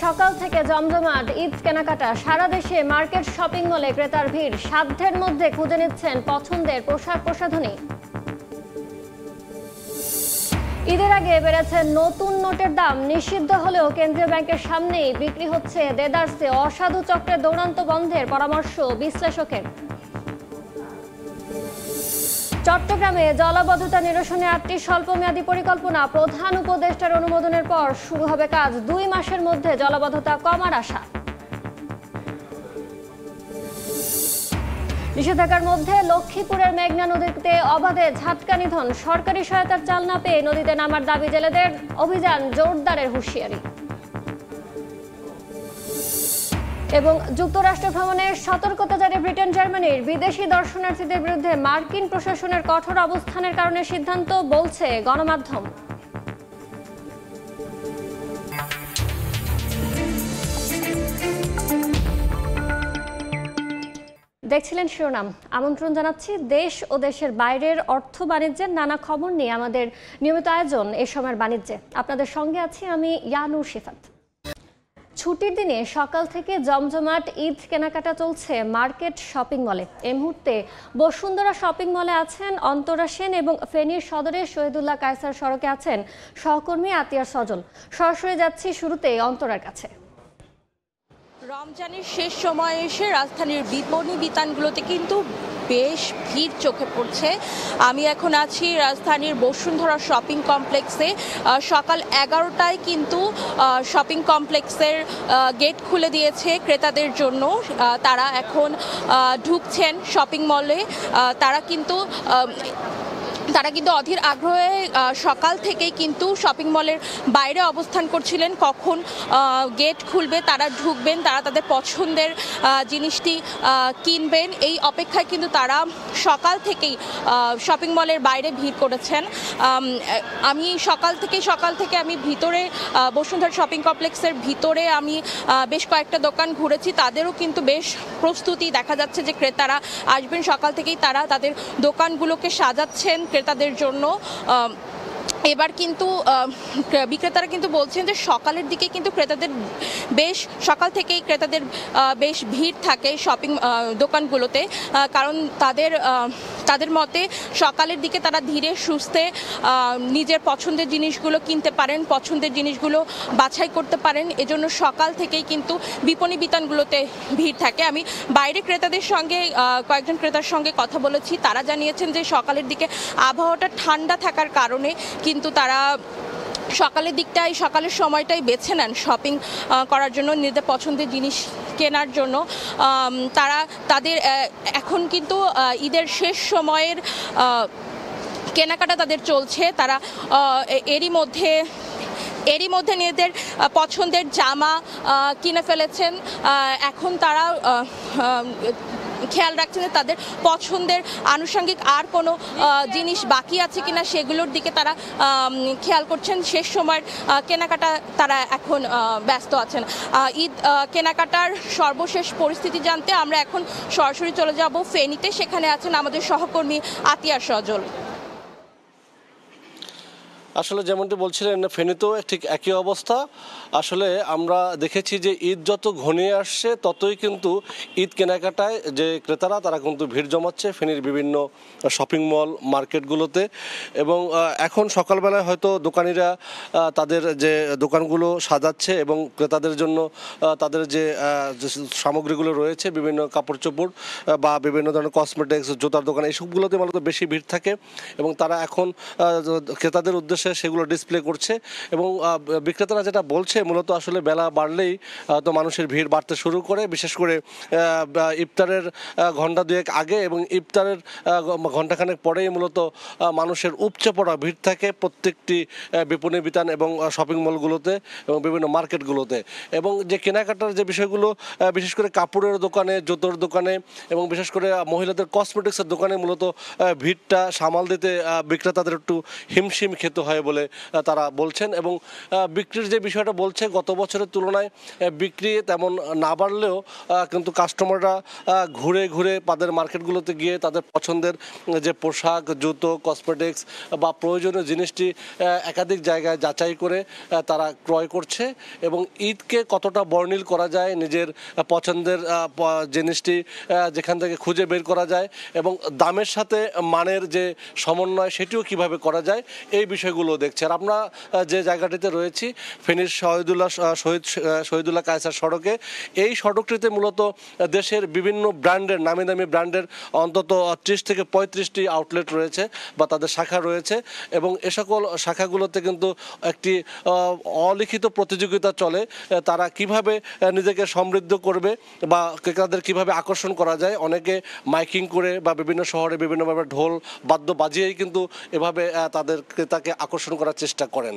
সকাল থেকে জমজমাট ঈদ কেনাকাটা, সারা দেশে মার্কেট শপিং মলে ক্রেতার ভিড়, সাধ্যের মধ্যে খুঁজে নিচ্ছেন পছন্দের পোশাক প্রসাধনী। ঈদের আগে বেড়েছে নতুন নোটের দাম, নিষিদ্ধ হলেও কেন্দ্রীয় ব্যাংকের সামনেই বিক্রি হচ্ছে দেদারসে। অসাধু চক্রের দৌরাত্ম্য বন্ধের পরামর্শ বিশ্লেষকের। চট্টগ্রামে জলাবদ্ধতা নিরসনে 8টি স্বল্পমেয়াদী পরিকল্পনা, প্রধান উপদেষ্টার অনুমোদনের পর শুরু হবে কাজ। 2 মাসের মধ্যে জলাবদ্ধতা কমার আশা। নিষেধাজ্ঞার মধ্যে লক্ষ্মীপুরের মেঘনা নদীতে অবাধে ঝাটকা নিধন, সরকারি সহায়তার চাল না পেয়ে নদীতে নামার দাবি জেলেদের, অভিযান জোরদারের হুঁশিয়ারি। এবং যুক্তরাষ্ট্র ভ্রমণের সতর্কতা জারি ব্রিটেন জার্মানির, বিদেশি দর্শনার্থীদের বিরুদ্ধে মার্কিন প্রশাসনের কঠোর অবস্থানের কারণে সিদ্ধান্ত, বলছে গণমাধ্যম। দেখছিলেন শিরোনাম। আমন্ত্রণ জানাচ্ছি দেশ ও দেশের বাইরের অর্থ বাণিজ্যের নানা খবর নিয়ে আমাদের নিয়মিত আয়োজন এই সময়ের বাণিজ্যে। আপনাদের সঙ্গে আছি আমি ইয়ানুর শিফাত। ছুটির দিনে সকাল থেকে জমজমাট ঈদ কেনাকাটা চলছে মার্কেট শপিং মলে। এই মুহূর্তে বসুন্ধরা শপিং মলে আছেন অন্তরা সেন এবং ফেনীর সদরে শহীদুল্লাহ কায়সার সড়কে আছেন সহকর্মী আতিয়া সজল। সরাসরি যাচ্ছি শুরুতেই অন্তরার কাছে। রমজানের শেষ সময়ে এসে রাজধানীর বিপণী বিতানগুলোতে কিন্তু বেশ ভিড় চোখে পড়ছে। আমি এখন আছি রাজধানীর বসুন্ধরা শপিং কমপ্লেক্সে। সকাল 11টায় কিন্তু শপিং কমপ্লেক্সের গেট খুলে দিয়েছে ক্রেতাদের জন্য। তারা এখন ঢুকছেন শপিং মলে। তারা কিন্তু অধীর আগ্রহে সকাল থেকেই কিন্তু শপিং মলের বাইরে অবস্থান করছিলেন, কখন গেট খুলবে, তারা ঢুকবেন, তারা তাদের পছন্দের জিনিসটি কিনবেন। এই অপেক্ষায় কিন্তু তারা সকাল থেকেই শপিং মলের বাইরে ভিড় করেছেন। আমি সকাল থেকে আমি ভিতরে বসুন্ধরা শপিং কমপ্লেক্সের ভিতরে আমি বেশ কয়েকটা দোকান ঘুরেছি। তাদেরও কিন্তু বেশ প্রস্তুতি দেখা যাচ্ছে যে ক্রেতারা আসবেন। সকাল থেকেই তারা তাদের দোকানগুলোকে সাজাচ্ছেন ক্রেতাদের জন্য। এবার কিন্তু বিক্রেতারা কিন্তু বলছেন যে সকালের দিকে কিন্তু সকাল থেকেই ক্রেতাদের বেশ ভিড় থাকে শপিং দোকানগুলোতে, কারণ তাদের মতে সকালের দিকে তারা ধীরে সুস্থে নিজের পছন্দের জিনিসগুলো কিনতে পারেন, পছন্দের জিনিসগুলো বাছাই করতে পারেন। এজন্য সকাল থেকেই কিন্তু বিপণী বিতানগুলোতে ভিড় থাকে। আমি বাইরে ক্রেতাদের সঙ্গে কয়েকজন ক্রেতার সঙ্গে কথা বলেছি। তারা জানিয়েছেন যে সকালের দিকে আবহাওয়াটা ঠান্ডা থাকার কারণে কিন্তু তারা সকালের সময়টাই বেছে নেন শপিং করার জন্য, নিজেদের পছন্দের জিনিস কেনার জন্য। তাদের এখন কিন্তু ঈদের শেষ সময়ের কেনাকাটা তাদের চলছে। তারা এরই মধ্যে নিজেদের পছন্দের জামা কিনে ফেলেছেন। এখন তারা খেয়াল রাখছেন যে তাদের পছন্দের আনুষঙ্গিক আর কোনো জিনিস বাকি আছে কিনা সেগুলোর দিকে তারা খেয়াল করছেন। শেষ সময়ের কেনাকাটা তারা এখন ব্যস্ত আছেন। ঈদ কেনাকাটার সর্বশেষ পরিস্থিতি জানতে আমরা এখন সরাসরি চলে যাব ফেনীতে। সেখানে আছেন আমাদের সহকর্মী আতিয়া সজল। আসলে যেমনটি বলছিলেন, ফেনীতেও ঠিক একই অবস্থা। আসলে আমরা দেখেছি যে ঈদ যত ঘনিয়ে আসছে ততই কিন্তু ঈদ কেনাকাটায় যে ক্রেতারা তারা কিন্তু ভিড় জমাচ্ছে ফেনীর বিভিন্ন শপিং মল মার্কেটগুলোতে। এবং এখন সকালবেলায় হয়তো দোকানিরা তাদের যে দোকানগুলো সাজাচ্ছে এবং ক্রেতাদের জন্য তাদের যে সামগ্রীগুলো রয়েছে, বিভিন্ন কাপড় চোপড় বা বিভিন্ন ধরনের কসমেটিক্স, জুতার দোকান, এইসবগুলোতে মূলত বেশি ভিড় থাকে এবং তারা এখন ক্রেতাদের উদ্দেশ্যে সেগুলো ডিসপ্লে করছে। এবং বিক্রেতারা যেটা বলছে, মূলত আসলে বেলা বাড়লেই তো মানুষের ভিড় বাড়তে শুরু করে, বিশেষ করে ইফতারের ঘণ্টা দুয়েক আগে এবং ইফতারের ঘণ্টাখানেক পরেই মূলত মানুষের উপচে পড়া ভিড় থাকে প্রত্যেকটি বিপণী বিতান এবং শপিং মলগুলোতে এবং বিভিন্ন মার্কেটগুলোতে। এবং যে কেনাকাটার যে বিষয়গুলো, বিশেষ করে কাপড়ের দোকানে, জুতোর দোকানে এবং বিশেষ করে মহিলাদের কসমেটিক্সের দোকানে মূলত ভিড়টা সামাল দিতে বিক্রেতাদের একটু হিমশিম খেতে হয় হয় বলে তারা বলছেন। এবং বিক্রির যে বিষয়টা বলছে, গত বছরের তুলনায় বিক্রি তেমন না বাড়লেও কিন্তু কাস্টমাররা ঘুরে ঘুরে তাদের মার্কেটগুলোতে গিয়ে তাদের পছন্দের যে পোশাক, জুতো, কসমেটিক্স বা প্রয়োজনীয় জিনিসটি একাধিক জায়গায় যাচাই করে তারা ক্রয় করছে। এবং ঈদকে কতটা বর্ণিল করা যায়, নিজের পছন্দের জিনিসটি যেখান থেকে খুঁজে বের করা যায় এবং দামের সাথে মানের যে সমন্বয় সেটিও কিভাবে করা যায়, এই বিষয়গুলো দেখছে। আর আমরা যে জায়গাটিতে রয়েছি, ফেনীর শহীদুল্লাহ কায়সার সড়কে, এই সড়কটিতে মূলত দেশের বিভিন্ন ব্র্যান্ডের, নামি দামি ব্র্যান্ডের অন্তত 30 থেকে 35টি আউটলেট রয়েছে বা তাদের শাখা রয়েছে। এবং এ সকল শাখাগুলোতে কিন্তু একটি অলিখিত প্রতিযোগিতা চলে, তারা কিভাবে নিজেকে সমৃদ্ধ করবে বা ক্রেতাদের কিভাবে আকর্ষণ করা যায়। অনেকে মাইকিং করে বা বিভিন্ন শহরে বিভিন্নভাবে ঢোল বাদ্য বাজিয়েই কিন্তু এভাবে তাদের ক্রেতাকে আকর্ষণ করার চেষ্টা করেন।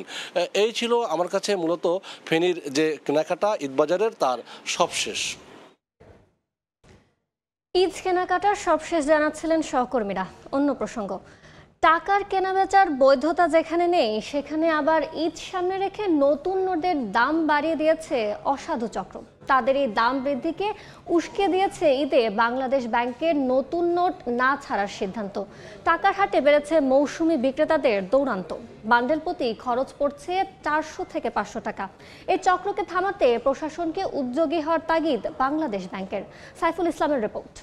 এই ছিল আমার কাছে মূলত ফেনীর যে কেনাকাটা ঈদবাজারের তার সবশেষ। ঈদ কেনাকাটার সবশেষ জানাচ্ছিলেন সহকর্মীরা। অন্য প্রসঙ্গ, টাকার কেনাবেচার বৈধতা যেখানে নেই, সেখানে আবার ঈদ সামনে রেখে নতুন নোটের দাম বাড়িয়ে দিয়েছে অসাধু চক্র। তাদের এই দাম বৃদ্ধিকে উস্কে দিয়েছে ঈদে বাংলাদেশ ব্যাংকের নতুন নোট না ছাড়ার সিদ্ধান্ত। টাকার হাটে বেড়েছে মৌসুমি বিক্রেতাদের দৌড়ান্ত। বান্ডেল প্রতি খরচ পড়ছে 400 থেকে 500 টাকা। এই চক্রকে থামাতে প্রশাসনকে উদ্যোগী হওয়ার তাগিদ বাংলাদেশ ব্যাংকের। সাইফুল ইসলামের রিপোর্ট।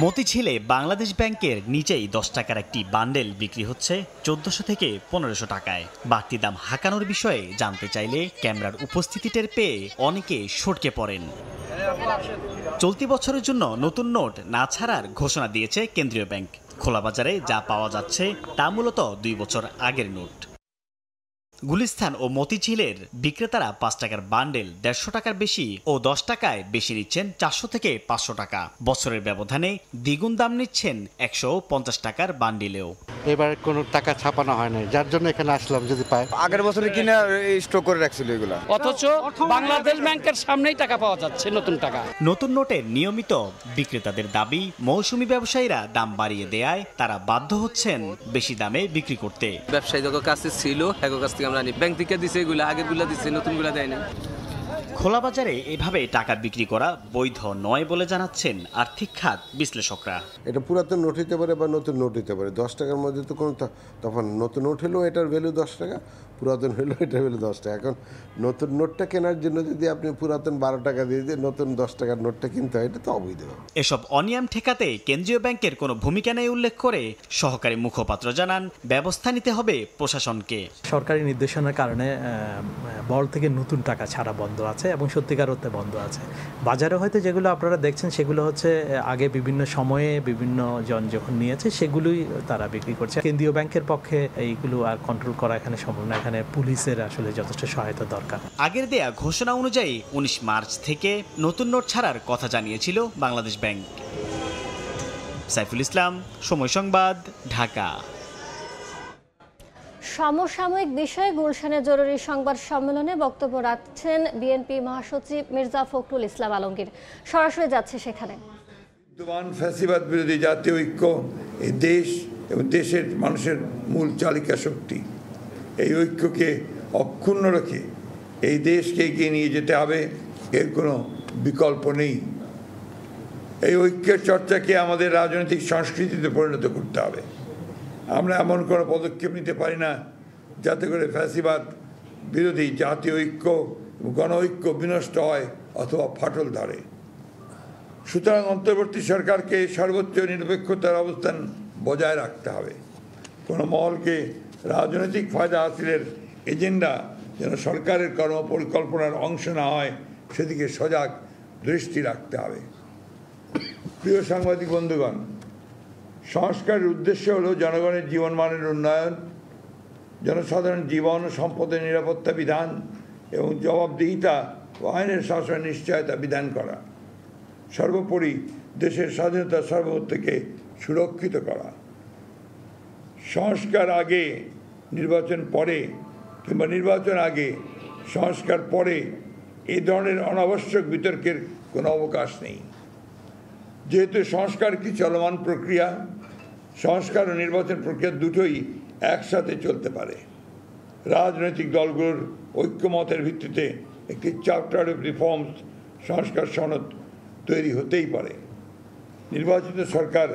মতিঝিলে বাংলাদেশ ব্যাংকের নিচেই 10 টাকার একটি বান্ডেল বিক্রি হচ্ছে 1400 থেকে 1500 টাকায়। বাড়তি দাম হাঁকানোর বিষয়ে জানতে চাইলে ক্যামেরার উপস্থিতি টের পেয়ে অনেকে সটকে পড়েন। চলতি বছরের জন্য নতুন নোট না ছাড়ার ঘোষণা দিয়েছে কেন্দ্রীয় ব্যাংক। খোলা বাজারে যা পাওয়া যাচ্ছে তা মূলত 2 বছর আগের নোট। গুলিস্তান ও মতিঝিলের বিক্রেতারা 5 টাকার বান্ডেল 150 টাকার বেশি ও 10 টাকায় বেশি নিচ্ছেন 400 থেকে 500 টাকা। বছরের ব্যবধানে দ্বিগুণ দাম নিচ্ছেন 150 টাকার বান্ডিলেও। এবার কোনো টাকা ছাপানো হয় না, যার জন্য এখানে আসলাম যদি পাই। আগের বছরে কিনে স্টক করে রাখছিল এগুলা, অথচ বাংলাদেশ ব্যাংকের সামনেই টাকা পাওয়া যাচ্ছে নতুন টাকা। নতুন নোটের নিয়মিত বিক্রেতাদের দাবি, মৌসুমী ব্যবসায়ীরা দাম বাড়িয়ে দেয়ায় তারা বাধ্য হচ্ছেন বেশি দামে বিক্রি করতে। ব্যবসায়ী যত কাছে ছিল এগো কাছ থেকে আমরা ব্যাংক থেকে দিছে, এগুলো আগেরগুলো দিচ্ছে, নতুনগুলো দেয় না। খোলা বাজারে এভাবে টাকা বিক্রি করা বৈধ নয় বলে জানাচ্ছেন আর্থিক খাত বিশ্লেষকরা। এটা পুরাতন নোট হতে পারে বা নতুন নোট হতে পারে, 10 টাকার মধ্যে তো কোনো তখন নতুন নোট হলেও এটার ভ্যালু 10 টাকা, পুরাতন হলেও এটার ভ্যালু 10 টাকা। এখন নতুন নোটটা কেনার জন্য যদি আপনি পুরাতন 12 টাকা দিয়ে নতুন 10 টাকার নোটটা কিনতে হয়, এটা তো অবৈধ। এসব অনিয়ম ঠেকাতে কেন্দ্রীয় ব্যাংকের কোনো ভূমিকা নেই উল্লেখ করে সহকারী মুখপাত্র জানান, ব্যবস্থা নিতে হবে প্রশাসনকে। সরকারি নির্দেশনার কারণে বল থেকে নতুন টাকা ছাড়া বন্ধ আছে এবং সত্যিকার অর্থে বন্ধ আছে। বাজারে হয়তো যেগুলো আপনারা দেখছেন সেগুলো হচ্ছে আগে বিভিন্ন সময়ে বিভিন্ন জন যখন নিয়েছে সেগুলোই তারা বিক্রি করছে। কেন্দ্রীয় ব্যাংকের পক্ষে এইগুলো আর কন্ট্রোল করা এখানে সম্ভব না, এখানে পুলিশের আসলে যথেষ্ট সহায়তা দরকার। আগের দেয়া ঘোষণা অনুযায়ী 19 মার্চ থেকে নতুন নোট ছাড়ার কথা জানিয়েছিল বাংলাদেশ ব্যাংক। সাইফুল ইসলাম, সময় সংবাদ, ঢাকা। সমসাময়িক বিষয়ে গুলশানের জরুরি সংবাদ সম্মেলনে বক্তব্য রাখছেন বিএনপি মহাসচিব মির্জা ফখরুল ইসলাম আলমগীর। সরাসরি যাচ্ছে সেখানে। বিদ্যমান ফ্যাসিবাদ বিরোধী জাতীয় ঐক্য এই দেশ এবং দেশের মানুষের মূল চালিকা শক্তি। এই ঐক্যকে অক্ষুণ্ণ রেখে এই দেশকে এগিয়ে নিয়ে যেতে হবে, এর কোনো বিকল্প নেই। এই ঐক্যের চর্চাকে আমাদের রাজনৈতিক সংস্কৃতিতে পরিণত করতে হবে। আমরা এমন কোনো পদক্ষেপ নিতে পারি না যাতে করে ফ্যাসিবাদ বিরোধী জাতীয় ঐক্য এবং গণ ঐক্য বিনষ্ট হয় অথবা ফাটল ধরে। সুতরাং অন্তর্বর্তী সরকারকে সর্বোচ্চ নিরপেক্ষতার অবস্থান বজায় রাখতে হবে। কোনো মহলকে রাজনৈতিক ফায়দা হাসিলের এজেন্ডা যেন সরকারের কর্মপরিকল্পনার অংশ না হয়, সেদিকে সজাগ দৃষ্টি রাখতে হবে। প্রিয় সাংবাদিক বন্ধুগণ, সংস্কারের উদ্দেশ্য হল জনগণের জীবনমানের উন্নয়ন, জনসাধারণ জীবন ও সম্পদের নিরাপত্তা বিধান এবং জবাবদিহিতা ও আইনের শাসন নিশ্চয়তা বিধান করা, সর্বোপরি দেশের স্বাধীনতা সার্বভৌমত্বকে সুরক্ষিত করা। সংস্কার আগে নির্বাচন পরে কিংবা নির্বাচন আগে সংস্কার পরে এই ধরনের অনাবশ্যক বিতর্কের কোনো অবকাশ নেই। যেহেতু সংস্কার কি চলমান প্রক্রিয়া, সংস্কার ও নির্বাচন প্রক্রিয়া দুটোই একসাথে চলতে পারে। রাজনৈতিক দলগুলোর ঐক্যমতের ভিত্তিতে একটি চার্টার অফ রিফর্মস সংস্কার সনদ তৈরি হতেই পারে। নির্বাচিত সরকার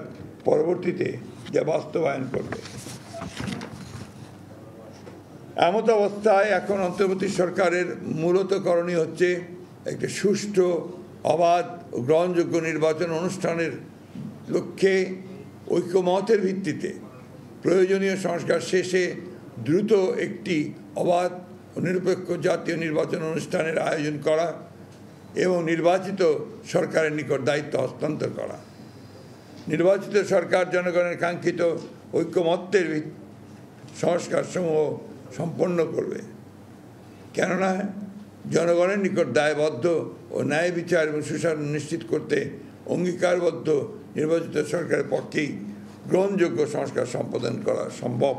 পরবর্তীতে যা বাস্তবায়ন করবে। এমত অবস্থায় এখন অন্তর্বর্তী সরকারের মূলত করণীয় হচ্ছে একটি সুষ্ঠু, অবাধ ও গ্রহণযোগ্য নির্বাচন অনুষ্ঠানের লক্ষ্যে ঐক্যমতের ভিত্তিতে প্রয়োজনীয় সংস্কার শেষে দ্রুত একটি অবাধ ও নিরপেক্ষ জাতীয় নির্বাচন অনুষ্ঠানের আয়োজন করা এবং নির্বাচিত সরকারের নিকট দায়িত্ব হস্তান্তর করা। নির্বাচিত সরকার জনগণের কাঙ্ক্ষিত ঐক্যমত্যের সংস্কার সমূহ সম্পন্ন করবে, কেননা জনগণের নিকট দায়বদ্ধ ও ন্যায় বিচার এবং সুশাসন নিশ্চিত করতে অঙ্গীকারবদ্ধ নির্বাচিত সরকারের পক্ষেই গ্রহণযোগ্য সংস্কার সম্পাদন করা সম্ভব।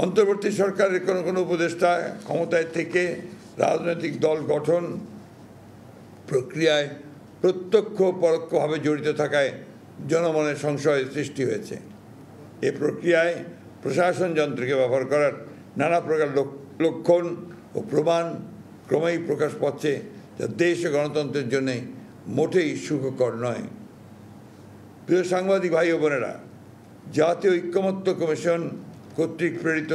অন্তর্বর্তী সরকারের কোনো কোনো উপদেষ্টা ক্ষমতায় থেকে রাজনৈতিক দল গঠন প্রক্রিয়ায় প্রত্যক্ষ পরোক্ষভাবে জড়িত থাকায় জনমনের সংশয় সৃষ্টি হয়েছে। এ প্রক্রিয়ায় প্রশাসন যন্ত্রকে ব্যবহার করার নানা প্রকার লক্ষণ ও প্রমাণ ক্রমেই প্রকাশ পাচ্ছে, যা দেশ ও গণতন্ত্রের জন্য মোটেই সুখকর নয়। প্রিয় সাংবাদিক ভাই ও বোনেরা, জাতীয় ঐক্যমত্য কমিশন কর্তৃক প্রেরিত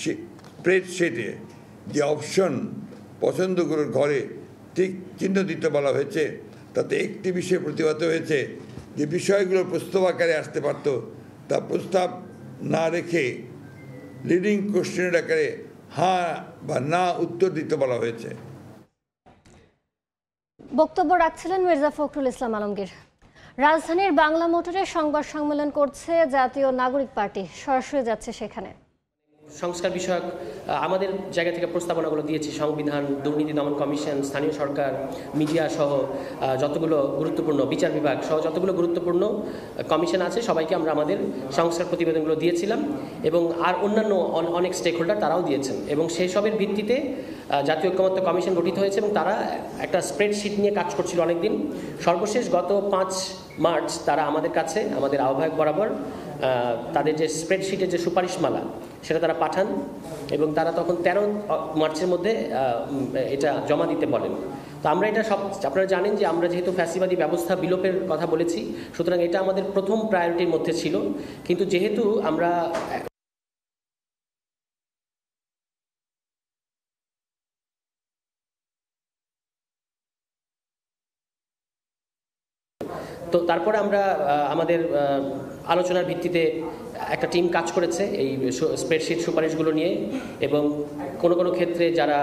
স্প্রেডশিটে যে অপশন পছন্দগুলোর ঘরে ঠিক চিহ্ন দিতে বলা হয়েছে, তাতে একটি বিষয় প্রতিবাদ হয়েছে যে বিষয়গুলো প্রস্তাব আকারে আসতে পারত, তা প্রস্তাব না রেখে লিডিং কোশ্চেনের আকারে হ্যাঁ বা না উত্তর দিতে বলা হয়েছে। বক্তব্য রাখছিলেন মির্জা ফখরুল ইসলাম আলমগীর। রাজধানীর বাংলা মোটরে সংবাদ সম্মেলন করছে জাতীয় নাগরিক পার্টি, সরাসরি যাচ্ছে সেখানে। সংস্কার বিষয়ক আমাদের জায়গা থেকে প্রস্তাবনাগুলো দিয়েছি। সংবিধান, দুর্নীতি দমন কমিশন, স্থানীয় সরকার, মিডিয়া সহ যতগুলো গুরুত্বপূর্ণ, বিচার বিভাগ সহ যতগুলো গুরুত্বপূর্ণ কমিশন আছে সবাইকে আমরা আমাদের সংস্কার প্রতিবেদনগুলো দিয়েছিলাম এবং আর অন্যান্য অনেক স্টেক হোল্ডার তারাও দিয়েছেন এবং সেই সবের ভিত্তিতে জাতীয় ঐক্যমত্য কমিশন গঠিত হয়েছে এবং তারা একটা স্প্রেডশিট নিয়ে কাজ করছিল অনেকদিন। সর্বশেষ গত 5 মার্চ তারা আমাদের কাছে, আমাদের আহ্বায়ক বরাবর তাদের যে স্প্রেডশিটের যে সুপারিশমালা সেটা তারা পাঠান এবং তারা তখন 13 মার্চের মধ্যে এটা জমা দিতে বলেন। তো আমরা এটা সব, আপনারা জানেন যে আমরা যেহেতু ফ্যাসিবাদী ব্যবস্থা বিলোপের কথা বলেছি, সুতরাং এটা আমাদের প্রথম প্রায়োরিটির মধ্যে ছিল। কিন্তু যেহেতু আমরা তো তারপরে আমরা আমাদের আলোচনার ভিত্তিতে একটা টিম কাজ করেছে এই স্প্রেডশিট সুপারিশগুলো নিয়ে এবং কোনো কোনো ক্ষেত্রে যারা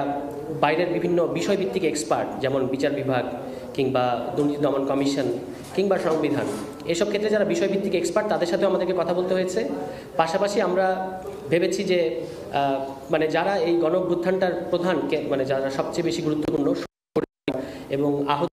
বাইরের বিভিন্ন বিষয়ভিত্তিক এক্সপার্ট, যেমন বিচার বিভাগ কিংবা দুর্নীতি দমন কমিশন কিংবা সংবিধান, এসব ক্ষেত্রে যারা বিষয়ভিত্তিক এক্সপার্ট তাদের সাথেও আমাদেরকে কথা বলতে হয়েছে। পাশাপাশি আমরা ভেবেছি যে মানে যারা এই গণঅভ্যুত্থানটার প্রধান, মানে যারা সবচেয়ে বেশি গুরুত্বপূর্ণ এবং আহত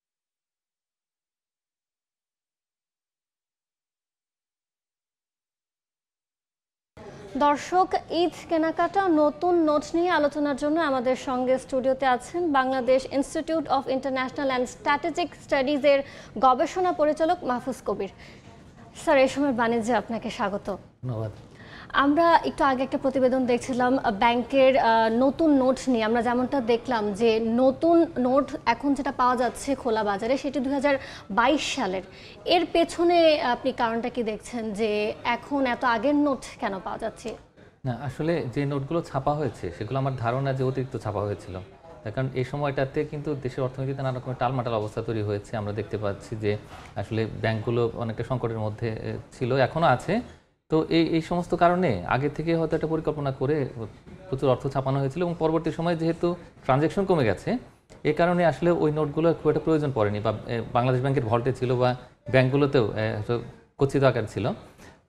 দর্শক, ঈদ কেনাকাটা নতুন নোট নিয়ে আলোচনার জন্য আমাদের সঙ্গে স্টুডিওতে আছেন Bangladesh Institute of International and Strategic স্টাডিজের গবেষণা পরিচালক মাহফুজ কবির। স্যার, এই সময় বাণিজ্যে আপনাকে স্বাগত। ধন্যবাদ। আমরা একটু আগে একটা প্রতিবেদন দেখছিলাম ব্যাংকের নতুন নোট নিয়ে। আমরা যেমনটা দেখলাম যে নতুন নোট এখন যেটা পাওয়া যাচ্ছে খোলা বাজারে সেটি 2022 সালের। এর পেছনে আপনি কারণটা কি দেখছেন যে এখন এত আগের নোট কেন পাওয়া যাচ্ছে? না, আসলে যে নোটগুলো ছাপা হয়েছে সেগুলো আমার ধারণা যে অতিরিক্ত ছাপা হয়েছিল, কারণ এই সময়টাতে কিন্তু দেশের অর্থনীতিতে নানা রকমের টালমাটাল অবস্থা তৈরি হয়েছে। আমরা দেখতে পাচ্ছি যে আসলে ব্যাংকগুলো অনেকটা সংকটের মধ্যে ছিল, এখনও আছে। তো এই সমস্ত কারণে আগে থেকে হয়তো একটা পরিকল্পনা করে প্রচুর অর্থ ছাপানো হয়েছিল এবং পরবর্তী সময়ে যেহেতু ট্রানজ্যাকশন কমে গেছে, এই কারণে আসলে ওই নোটগুলো খুব একটা প্রয়োজন পড়েনি, বা বাংলাদেশ ব্যাংকের ভল্টে ছিল বা ব্যাংকগুলোতেও গচ্ছিত আকার ছিল।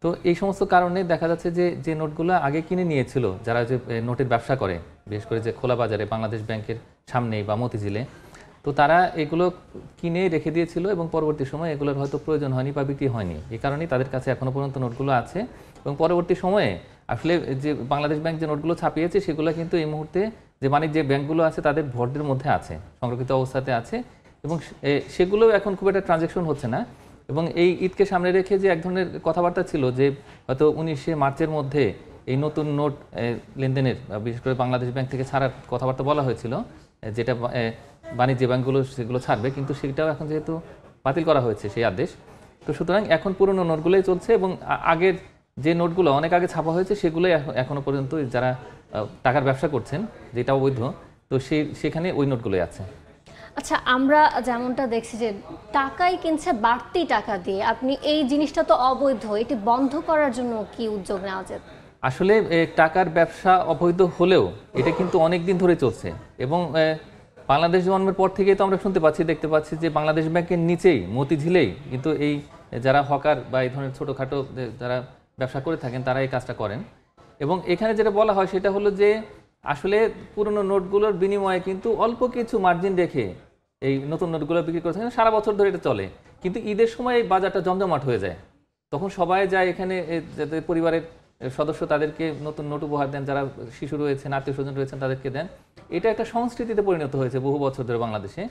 তো এই সমস্ত কারণে দেখা যাচ্ছে যে নোটগুলো আগে কিনে নিয়েছিল যারা যে নোটের ব্যবসা করে, বিশেষ করে যে খোলা বাজারে বাংলাদেশ ব্যাংকের সামনেই বা মতিঝিলে, তো তারা এগুলো কিনে রেখে দিয়েছিল এবং পরবর্তী সময়ে এগুলোর হয়তো প্রয়োজন হয়নি বা বিক্রি হয়নি। এই কারণেই তাদের কাছে এখনও পর্যন্ত নোটগুলো আছে এবং পরবর্তী সময়ে আসলে যে বাংলাদেশ ব্যাংক যে নোটগুলো ছাপিয়েছে সেগুলো কিন্তু এই মুহূর্তে যে বাণিজ্যিক ব্যাংকগুলো আছে তাদের ভল্টের মধ্যে আছে, সংরক্ষিত অবস্থাতে আছে এবং সেগুলো এখন খুব একটা ট্রানজ্যাকশন হচ্ছে না। এবং এই ঈদকে সামনে রেখে যে এক ধরনের কথাবার্তা ছিল যে হয়তো 19শে মার্চের মধ্যে এই নতুন নোট লেনদেনের বিশেষ করে বাংলাদেশ ব্যাংক থেকে ছাড়ার কথাবার্তা বলা হয়েছিল, যেটা বাণিজ্য ব্যাংকগুলো সেগুলো ছাড়বে, কিন্তু সেটাও এখন যেহেতু বাতিল করা হয়েছে সেই আদেশ, তো সুতরাং এখন পুরনো নোটগুলোই চলছে এবং আগের যে নোটগুলো অনেক আগে ছাপা হয়েছে সেগুলোই এখনো পর্যন্ত যারা টাকার ব্যবসা করছেন যেটা অবৈধ, তো সেখানে ওই নোটগুলোই আছে। আচ্ছা, আমরা যেমনটা দেখছি যে টাকাই কিনছে বাড়তি টাকা দিয়ে, আপনি এই জিনিসটা তো অবৈধ, এটি বন্ধ করার জন্য কি উদ্যোগ নেওয়া যায়? আসলে টাকার ব্যবসা অবৈধ হলেও এটা কিন্তু অনেক দিন ধরে চলছে এবং বাংলাদেশ জন্মের পর থেকেই তো আমরা শুনতে পাচ্ছি, দেখতে পাচ্ছি যে বাংলাদেশ ব্যাংকের নিচেই মতিঝিলেই কিন্তু এই যারা হকার বা এই ধরনের ছোটোখাটো যারা ব্যবসা করে থাকেন তারা এই কাজটা করেন। এবং এখানে যেটা বলা হয় সেটা হলো যে আসলে পুরনো নোটগুলোর বিনিময়ে কিন্তু অল্প কিছু মার্জিন রেখে এই নতুন নোটগুলো বিক্রি করে থাকেন, সারা বছর ধরে এটা চলে, কিন্তু ঈদের সময় এই বাজারটা জমজমাট হয়ে যায়, তখন সবাই যায় এখানে, যাতে পরিবারের সদস্য তাদেরকে নতুন নোট উপহার দেন, যারা শিশু রয়েছেন আত্মীয় স্বজন রয়েছেন তাদেরকে দেন। এটা একটা সংস্কৃতিতে পরিণত হয়েছে বহু বছর ধরে বাংলাদেশে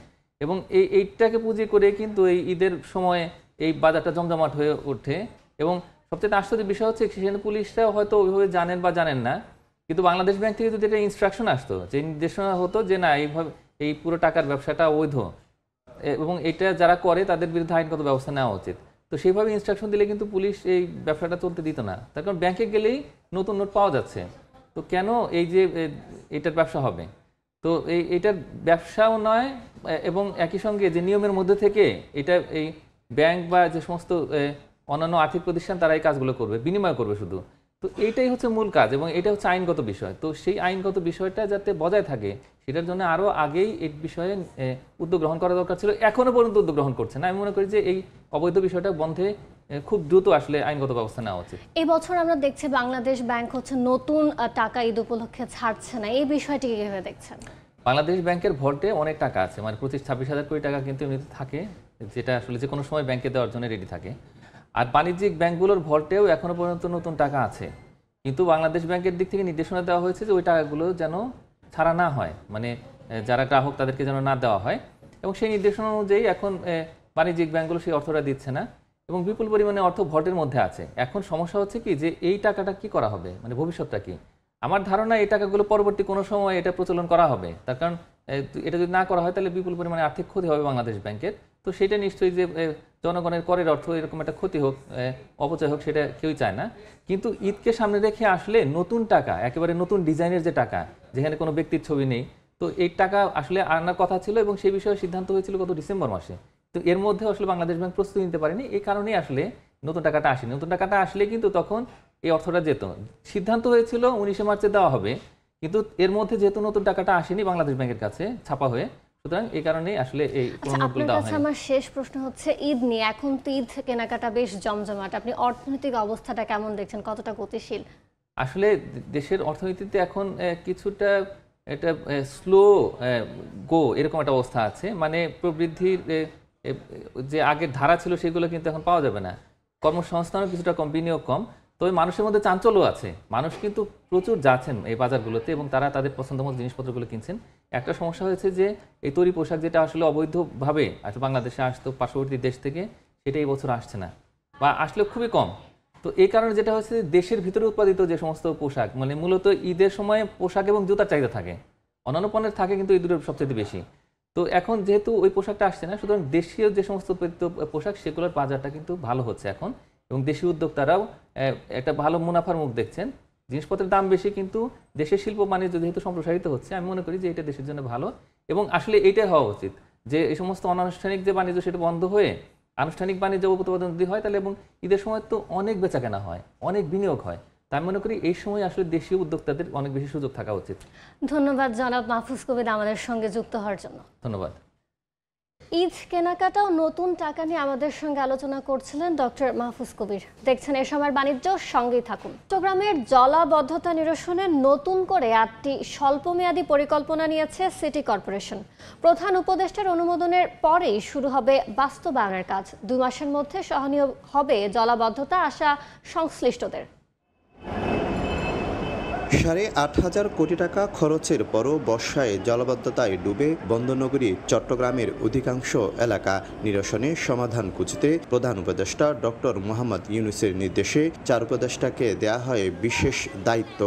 এবং এইটাকে পুঁজি করে কিন্তু এই ঈদের সময় এই বাজারটা জমজমাট হয়ে ওঠে। এবং সবচেয়ে আশ্চর্যের বিষয় হচ্ছে সেখানে পুলিশরাও হয়তো ওইভাবে জানেন বা জানেন না, কিন্তু বাংলাদেশ ব্যাংক থেকে যদি এটা ইনস্ট্রাকশন আসতো, যে নির্দেশনা হতো যে না এইভাবে এই পুরো টাকার ব্যবসাটা অবৈধ এবং এটা যারা করে তাদের বিরুদ্ধে আইনগত ব্যবস্থা নেওয়া উচিত, তো সেইভাবে ইনস্ট্রাকশন দিলে কিন্তু পুলিশ এই ব্যবসাটা চলতে দিত না। তার কারণ ব্যাংকে গেলেই নতুন নোট পাওয়া যাচ্ছে, তো কেন এই যে এটার ব্যবসা হবে? তো এইটার ব্যবসাও নয় এবং একই সঙ্গে যে নিয়মের মধ্যে থেকে এটা এই ব্যাংক বা যে সমস্ত অন্যান্য আর্থিক প্রতিষ্ঠান তারা এই কাজগুলো করবে, বিনিময় করবে শুধু, তো এইটাই হচ্ছে মূল কাজ এবং এটা হচ্ছে আইনগত বিষয়। তো সেই আইনগত বিষয়টা যাতে বজায় থাকে সেটার জন্য আরও আগেই এই বিষয়ে উদ্যোগ গ্রহণ করা দরকার ছিল, এখনও পর্যন্ত উদ্যোগ গ্রহণ করছে না। আমি মনে করি যে এই অবৈধ বিষয়টা বন্ধে খুব দ্রুত আসলে আইনগত ব্যবস্থা নেওয়া উচিত। এই বছর আমরা দেখছি বাংলাদেশ ব্যাংক হচ্ছে নতুন টাকা ঈদ উপলক্ষে ছাড়ছে না, এই বিষয়টি কিভাবে দেখছেন? বাংলাদেশ ব্যাংকের ভল্টে অনেক টাকা আছে, মানে 25-26 কোটি টাকা কিন্তু এমনিতে থাকে, যেটা আসলে যে কোনো সময় ব্যাংকে দেওয়ার জন্য রেডি থাকে। আর বাণিজ্যিক ব্যাংকগুলোর ভল্টেও এখনও পর্যন্ত নতুন টাকা আছে, কিন্তু বাংলাদেশ ব্যাংকের দিক থেকে নির্দেশনা দেওয়া হয়েছে যে ওই টাকাগুলো যেন ছাড়া না হয়, মানে যারা গ্রাহক তাদেরকে যেন না দেওয়া হয়, এবং সেই নির্দেশনা অনুযায়ী এখন বাণিজ্যিক ব্যাংকগুলো সেই অর্থটা দিচ্ছে না এবং বিপুল পরিমাণে অর্থ ভল্টের মধ্যে আছে। এখন সমস্যা হচ্ছে কি যে এই টাকাটা কি করা হবে, মানে ভবিষ্যৎটা কি? আমার ধারণা এই টাকাগুলো পরবর্তী কোনো সময় এটা প্রচলন করা হবে, তার কারণ এটা যদি না করা হয় তাহলে বিপুল পরিমাণে আর্থিক ক্ষতি হবে বাংলাদেশ ব্যাংকের। তো সেটা নিশ্চয়ই যে জনগণের করের অর্থ এরকম একটা ক্ষতি হোক, অপচয় হোক, সেটা কেউই চায় না। কিন্তু ঈদকে সামনে রেখে আসলে নতুন টাকা, একেবারে নতুন ডিজাইনের যে টাকা, যেখানে কোনো ব্যক্তির ছবি নেই, তো এই টাকা আসলে আনার কথা ছিল এবং সেই বিষয়ে সিদ্ধান্ত হয়েছিল গত ডিসেম্বর মাসে। তো এর মধ্যে আসলে বাংলাদেশ ব্যাংক প্রস্তুতি নিতে পারেনি, এই কারণেই আসলে নতুন টাকাটা আসেনি। নতুন টাকাটা আসলে কিন্তু তখন এই অর্থটা যেত, সিদ্ধান্ত হয়েছিল 19শে মার্চে দেওয়া হবে, কিন্তু এর মধ্যে যেহেতু নতুন টাকাটা আসেনি বাংলাদেশ ব্যাংকের কাছে ছাপা হয়ে, সুতরাং এই কারণেই আসলে এই আপনার কাছে আমার শেষ প্রশ্ন হচ্ছে ঈদ নিয়ে। এখন তো ঈদ কেনাকাটা বেশ জমজমাট, আপনি অর্থনৈতিক অবস্থাটা কেমন দেখছেন, কতটা গতিশীল? আসলে দেশের অর্থনীতিতে এখন কিছুটা এটা স্লো গো এরকম একটা অবস্থা আছে, মানে প্রবৃদ্ধির যে আগের ধারা ছিল সেগুলো কিন্তু এখন পাওয়া যাবে না, কর্মসংস্থানও কিছুটা কম, বিনিয়োগ কম, তবে মানুষের মধ্যে চাঞ্চল্য আছে, মানুষ কিন্তু প্রচুর যাচ্ছেন এই বাজারগুলোতে এবং তারা তাদের পছন্দমতো জিনিসপত্রগুলো কিনছেন। একটা সমস্যা হয়েছে যে এই তৈরি পোশাক যেটা আসলে অবৈধভাবে আসলে বাংলাদেশে আসতো পার্শ্ববর্তী দেশ থেকে, সেটা এই বছর আসছে না বা আসলে খুবই কম। তো এই কারণে যেটা হচ্ছে দেশের ভিতরে উৎপাদিত যে সমস্ত পোশাক, মানে মূলত ঈদের সময় পোশাক এবং জুতার চাহিদা থাকে, অন্যান্য পণ্যের থাকে কিন্তু এই দুটোর সবচেয়ে বেশি। তো এখন যেহেতু ওই পোশাকটা আসছে না, সুতরাং দেশীয় যে সমস্ত উৎপাদিত পোশাক সেগুলোর বাজারটা কিন্তু ভালো হচ্ছে এখন, এবং দেশীয় উদ্যোক্তারাও একটা ভালো মুনাফার মুখ দেখছেন। জিনিসপত্রের দাম বেশি কিন্তু দেশের শিল্প বাণিজ্য যেহেতু সম্প্রসারিত হচ্ছে, আমি মনে করি যে এটা দেশের জন্য ভালো এবং আসলে এইটাই হওয়া উচিত যে এই সমস্ত অনানুষ্ঠানিক যে বাণিজ্য সেটা বন্ধ হয়ে আনুষ্ঠানিক বাণিজ্য উৎপাদন যদি হয় তাহলে, এবং ঈদের সময় তো অনেক বেচা কেনা হয়, অনেক বিনিয়োগ হয়, তাই আমি মনে করি এই সময় আসলে দেশীয় উদ্যোক্তাদের অনেক বেশি সুযোগ থাকা উচিত। ধন্যবাদ জনাব মাহফুজ কবির আমাদের সঙ্গে যুক্ত হওয়ার জন্য। ধন্যবাদ। ঈদ কেনাকাটা ও নতুন টাকা নিয়ে আমাদের সঙ্গে আলোচনা করছিলেন ডক্টর মাহফুজ কবির। দেখছেন এ সময়ের বাণিজ্য, সঙ্গেই থাকুন। চট্টগ্রামের জলাবদ্ধতা নিরসনে নতুন করে 8টি স্বল্পমেয়াদী পরিকল্পনা নিয়েছে সিটি কর্পোরেশন। প্রধান উপদেষ্টার অনুমোদনের পরেই শুরু হবে বাস্তবায়নের কাজ। 2 মাসের মধ্যে সহনীয় হবে জলাবদ্ধতা আশা সংশ্লিষ্টদের। 8,500 কোটি টাকা খরচের পরও বর্ষায় জলাবদ্ধতায় ডুবে বন্দরনগরী চট্টগ্রামের অধিকাংশ এলাকা নিরসনে সমাধান খুঁজতে প্রধান উপদেষ্টা ডক্টর মোহাম্মদ ইউনূসের নির্দেশে 4 উপদেষ্টাকে দেয়া হয় বিশেষ দায়িত্ব।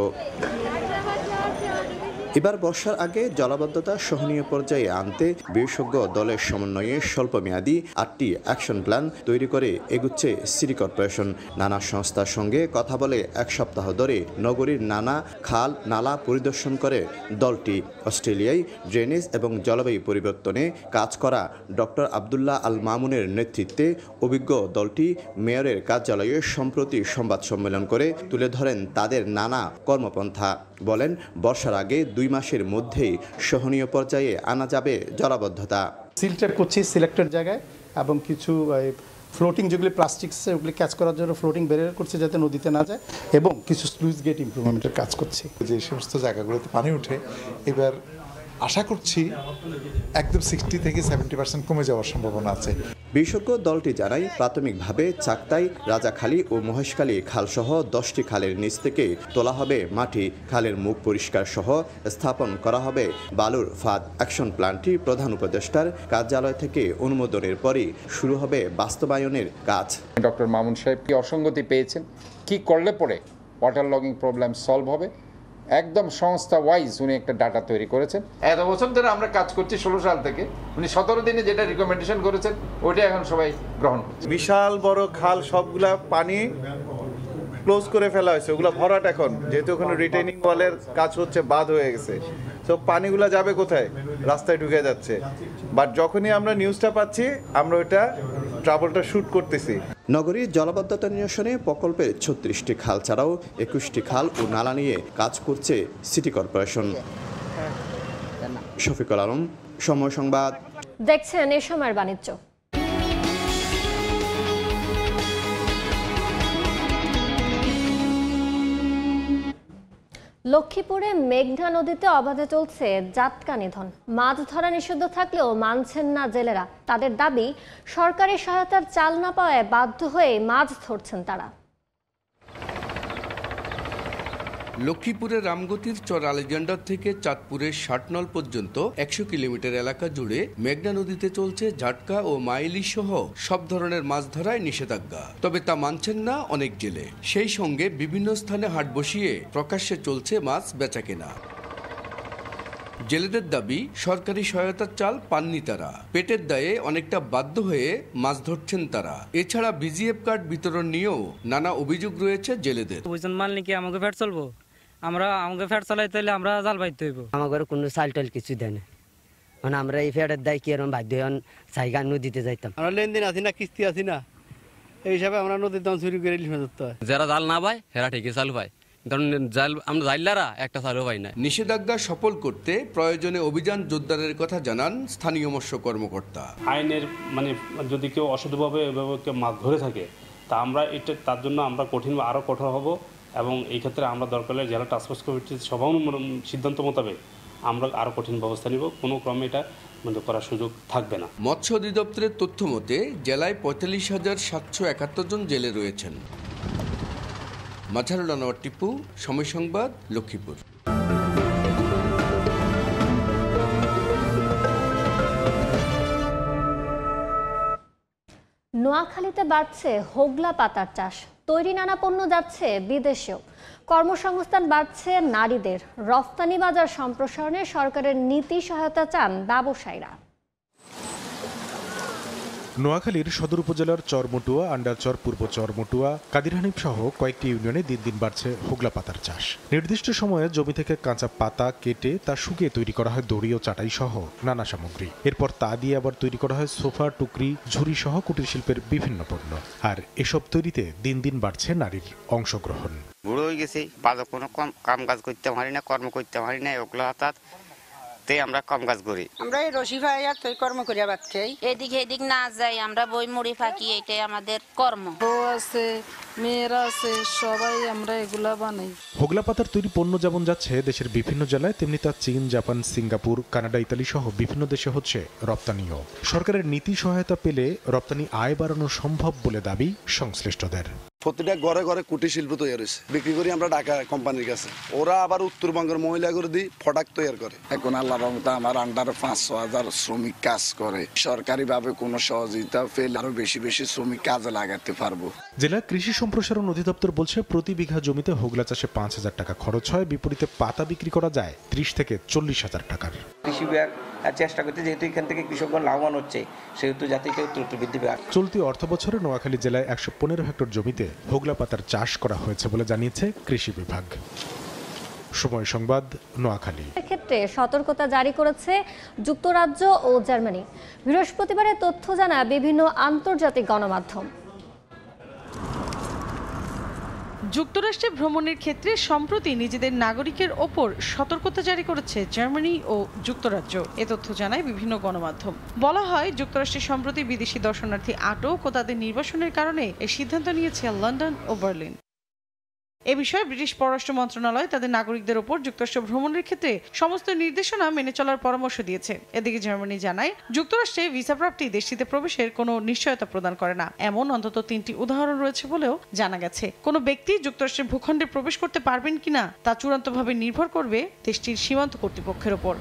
এবার বর্ষার আগে জলাবদ্ধতা সহনীয় পর্যায়ে আনতে বিশেষজ্ঞ দলের সমন্বয়ে স্বল্পমেয়াদী 8টি অ্যাকশন প্ল্যান তৈরি করে এগুচ্ছে সিটি কর্পোরেশন। নানা সংস্থার সঙ্গে কথা বলে 1 সপ্তাহ ধরে নগরীর নানা খাল নালা পরিদর্শন করে দলটি। অস্ট্রেলিয়ায় ড্রেনেজ এবং জলবায়ু পরিবর্তনে কাজ করা ডক্টর আবদুল্লাহ আল মামুনের নেতৃত্বে অভিজ্ঞ দলটি মেয়রের কার্যালয়ে সম্প্রতি সংবাদ সম্মেলন করে তুলে ধরেন তাদের নানা কর্মপন্থা। বলেন, বর্ষার আগে 2 মাসের মধ্যেই সহনীয় পর্যায়ে আনা যাবে জলাবদ্ধতা। সিল্টার করছি সিলেক্টেড জায়গায় এবং কিছু ফ্লোটিং যেগুলি প্লাস্টিক্স ওগুলি ক্যাচ করার জন্য ফ্লোটিং ব্যারিয়ার করছে যাতে নদীতে না যায় এবং কিছু স্লুইস গেট ইমপ্রুভমেন্টের কাজ করছি। যে সমস্ত জায়গাগুলোতে পানি ওঠে এবার আশা করছি একদম 60 থেকে 70% কমে যাওয়ার সম্ভাবনা আছে। বিশেষজ্ঞ দলটি জানায়, প্রাথমিকভাবে চাকতাই, রাজাখালী ও মহেশখালী খালসহ 10টি খালের নিচ থেকে তোলা হবে মাটি, খালের মুখ পরিষ্কার সহ স্থাপন করা হবে বালুর ফাঁদ। অ্যাকশন প্ল্যানটি প্রধান উপদেষ্টার কার্যালয় থেকে অনুমোদনের পরই শুরু হবে বাস্তবায়নের কাজ। ডক্টর মামুন সাহেব কি অসঙ্গতি পেয়েছেন, কি করলে পরে ওয়াটার লগিং প্রবলেম সলভ হবে, একদম সংস্থা ওয়াইজ উনি একটা ডাটা তৈরি করেছেন। এত বছর ধরে আমরা কাজ করছি, 16 সাল থেকে উনি 17 দিনে যেটা রিকমেন্ডেশন করেছেন ওইটা এখন সবাই গ্রহণ করছে। বিশাল বড় খাল সবগুলা পানি ক্লোজ করে ফেলা হয়েছে, ওগুলো ভরাট এখন, যেহেতু ওখানে রিটেইনিং ওয়ালের কাজ হচ্ছে, বাদ হয়ে গেছে, তো পানিগুলো যাবে কোথায়? রাস্তায় ঢুকে যাচ্ছে। বাট যখনই আমরা নিউজটা পাচ্ছি আমরা ওইটা ট্রাবলটা শুট করতেছি। নগরীর জলাবদ্ধতা নিরসনে প্রকল্পের 36টি খাল ছাড়াও 21টি খাল ও নালা নিয়ে কাজ করছে সিটি কর্পোরেশন। শফিকুল আলম, সময় সংবাদ। দেখছেন এ সময়ের বাণিজ্য। লক্ষ্মীপুরে মেঘনা নদীতে অবাধে চলছে জাটকা নিধন। মাছ ধরা নিষিদ্ধ থাকলেও মানছেন না জেলেরা। তাদের দাবি, সরকারি সহায়তার চাল না পাওয়ায় বাধ্য হয়ে মাছ ধরছেন তারা। লক্ষ্মীপুরের রামগতির চর আলেকজান্ডার থেকে চাঁদপুরের ষাটনল পর্যন্ত 100 কিলোমিটার এলাকা জুড়ে মেঘনা নদীতে চলছে ঝাটকা ও মাইলি সহ সব ধরনের মাছ ধরায় নিষেধাজ্ঞা। তবে তা মানছেন না অনেক জেলে। সেই সঙ্গে বিভিন্ন স্থানে হাট বসিয়ে প্রকাশ্যে চলছে মাছ বেচাকেনা। জেলেদের দাবি, সরকারি সহায়তার চাল পাননি তারা। পেটের দায়ে অনেকটা বাধ্য হয়ে মাছ ধরছেন তারা। এছাড়া বিজিএফ কার্ড বিতরণ নিয়েও নানা অভিযোগ রয়েছে জেলেদের। মানলে কি আমাকে ফ্যাট চলবো? আমাকে ফ্যাট চালাইতে হলে আমরা জাল বাইতে হইব। আমাদের কোনো চাল টাল কিছু দেয় না, মানে আমরা এই ফ্যাটের দায় কি এরকম বাধ্য হন সাইগা নদীতে যাইতাম। আমরা লেনদেন আছি না, কিস্তি আছি না, এই হিসাবে আমরা নদীতে চুরি করে ইলিশ মাছ ধরতে হয়। যারা জাল না পায় হেরা ঠিকই চাল পায়, নিষেধাজ্ঞা সফল করতে প্রয়োজনে অভিযান জোরদারের কথা জানান স্থানীয় মৎস্য কর্মকর্তা। আইনের যদি কেউ অসাধুভাবে মাছ ধরে থাকে তা আমরা তার জন্য আমরা আরো কঠোর হব এবং এই ক্ষেত্রে আমরা দরকার হলে জেলা টাস্কফোর্স কমিটির সভা সিদ্ধান্ত মোতাবেক আমরা আরো কঠিন ব্যবস্থা নিব। কোনো ক্রমে এটা করার সুযোগ থাকবে না। মৎস্য অধিদপ্তরের তথ্য মতে জেলায় 45,771 জন জেলে রয়েছেন। মাঝারুল আনোয়ার টিপু, সময় সংবাদ, লক্ষ্মীপুর। নোয়াখালীতে বাড়ছে হোগলা পাতার চাষ। তৈরি নানা পণ্য যাচ্ছে বিদেশেও। কর্মসংস্থান বাড়ছে নারীদের। রফতানি বাজার সম্প্রসারণে সরকারের নীতি সহায়তা চান ব্যবসায়ীরা। নোয়াখালীর সদর উপজেলার চরমটুয়া, আন্ডারচর, পূর্ব চরমটুয়া, কাদিরহানিফ সহ কয়েকটি ইউনিয়নে দিন দিন বাড়ছে হোগলা পাতার চাষ। নির্দিষ্ট সময়ে জমি থেকে কাঁচা পাতা কেটে তা শুকিয়ে তৈরি করা হয় দড়ি ও চাটাই সহ নানা সামগ্রী। এরপর তা দিয়ে আবার তৈরি করা হয় সোফা, টুকরি, ঝুড়ি সহ কুটির শিল্পের বিভিন্ন পণ্য। আর এসব তৈরিতে দিন দিন বাড়ছে নারীর অংশগ্রহণ। বুড়ো হয়ে গেছি, বাজার কোনো কাম কাজ করতে পারি না, কর্ম করতে পারি না, ওগুলো হাতাত আমরা কম কাজ করি। আমরা এই রশি ভাইয়া তুই কর্ম করি আবার খাই, এদিকে এদিক না যাই, আমরা বই মুড়ি ফাঁকি, এটাই আমাদের কর্ম। বউ আছে, মেয়েরা আছে, সবাই আমরা এগুলা বানাই। হোগলা পাতার তৈরি পণ্য যেমন যাচ্ছে দেশের বিভিন্ন জেলায়, তেমনি তা চীন, জাপান, সিঙ্গাপুর, কানাডা, ইতালি সহ বিভিন্ন দেশে হচ্ছে রপ্তানিও। সরকারের নীতি সহায়তা পেলে রপ্তানি আয় বাড়ানো সম্ভব বলে দাবি সংশ্লিষ্টদের। প্রতিটা ঘরে ঘরে কুটির শিল্প তৈরি হয়েছে, বিক্রি করি আমরা ঢাকা কোম্পানির কাছে। ওরা আবার উত্তরবঙ্গের মহিলা করে দিয়ে প্রোডাক্ট তৈরি করে। এখন আল্লাহর রহমতে আমার আন্ডারে 500,000 শ্রমিক কাজ করে। সরকারিভাবে কোনো সহযোগিতা পেলে আরো বেশি বেশি শ্রমিক কাজে লাগাতে পারবো। জেলা কৃষি সম্প্রসারণ অধিদপ্তর বলছে প্রতি বিঘা জমিতে হোগলা চাষে 5,000 টাকা খরচ হয়, বিপরীতে পাতা বিক্রি করা যায় 30 থেকে 40,000 টাকার। কৃষি বিভাগ চেষ্টা করতে, যেহেতু এখান থেকে কৃষকগণ লাভবান হচ্ছে, সেহেতু যাতে কেউ দ্রুত বৃদ্ধি পায়। চলতি অর্থ বছরে নোয়াখালী জেলায় 115 হেক্টর জমিতে হোগলা পাতার চাষ করা হয়েছে বলে জানিয়েছে কৃষি বিভাগ। সময় সংবাদ, নোয়াখালী। ক্ষেত্রে সতর্কতা জারি করেছে যুক্তরাজ্য ও জার্মানি। বৃহস্পতিবারে তথ্য জানায় বিভিন্ন আন্তর্জাতিক গণমাধ্যম। যুক্তরাষ্ট্রে ভ্রমণের ক্ষেত্রে সম্প্রতি নিজেদের নাগরিকের ওপর সতর্কতা জারি করেছে জার্মানি ও যুক্তরাজ্য। এ তথ্য জানায় বিভিন্ন গণমাধ্যম। বলা হয়, যুক্তরাষ্ট্রে সম্প্রতি বিদেশি দর্শনার্থী আটক ও তাদের নির্বাসনের কারণে এই সিদ্ধান্ত নিয়েছে লন্ডন ও বার্লিন। এ বিষয়ে ব্রিটিশ পররাষ্ট্র মন্ত্রণালয় তাদের নাগরিকদের ওপর যুক্তরাষ্ট্র ভ্রমণের ক্ষেত্রে সমস্ত নির্দেশনা মেনে চলার পরামর্শ দিয়েছে। এদিকে জার্মানি জানায়, যুক্তরাষ্ট্রে ভিসা প্রাপ্তি দেশটিতে প্রবেশের কোনো নিশ্চয়তা প্রদান করে না। এমন অন্তত 3টি উদাহরণ রয়েছে বলেও জানা গেছে। কোনো ব্যক্তি যুক্তরাষ্ট্রের ভূখণ্ডে প্রবেশ করতে পারবেন কিনা তা চূড়ান্তভাবে নির্ভর করবে দেশটির সীমান্ত কর্তৃপক্ষের ওপর।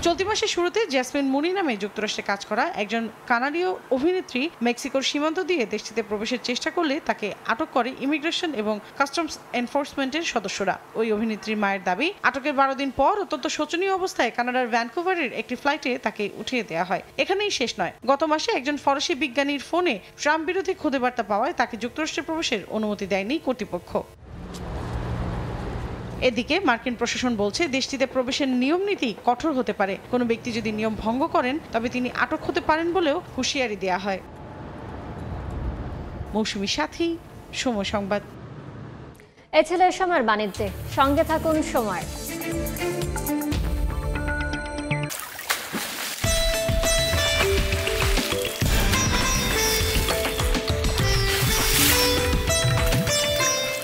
চলতি মাসের শুরুতে জ্যাসমিন মুনি নামে যুক্তরাষ্ট্রে কাজ করা একজন কানাডীয় অভিনেত্রী মেক্সিকোর সীমান্ত দিয়ে দেশটিতে প্রবেশের চেষ্টা করলে তাকে আটক করে ইমিগ্রেশন এবং কাস্টমস এনফোর্সমেন্টের সদস্যরা। ওই অভিনেত্রীর মায়ের দাবি, আটকের 12 দিন পর অত্যন্ত শোচনীয় অবস্থায় কানাডার ভ্যানকুভারের একটি ফ্লাইটে তাকে উঠিয়ে দেওয়া হয়। এখানেই শেষ নয়, গত মাসে একজন ফরাসি বিজ্ঞানীর ফোনে ট্রাম্প বিরোধী খুদে বার্তা পাওয়ায় তাকে যুক্তরাষ্ট্রে প্রবেশের অনুমতি দেয়নি কর্তৃপক্ষ। এদিকে মার্কিন প্রশাসন বলছে, দেশটিতে প্রবেশের নিয়ম নীতি কঠোর হতে পারে। কোনো ব্যক্তি যদি নিয়ম ভঙ্গ করেন তবে তিনি আটক হতে পারেন বলেও হুঁশিয়ারি দেওয়া হয়। মৌসুমী সাথী, সময় সংবাদ। এ ছিল সময়ের বাণিজ্যে, সঙ্গে থাকুন সময়।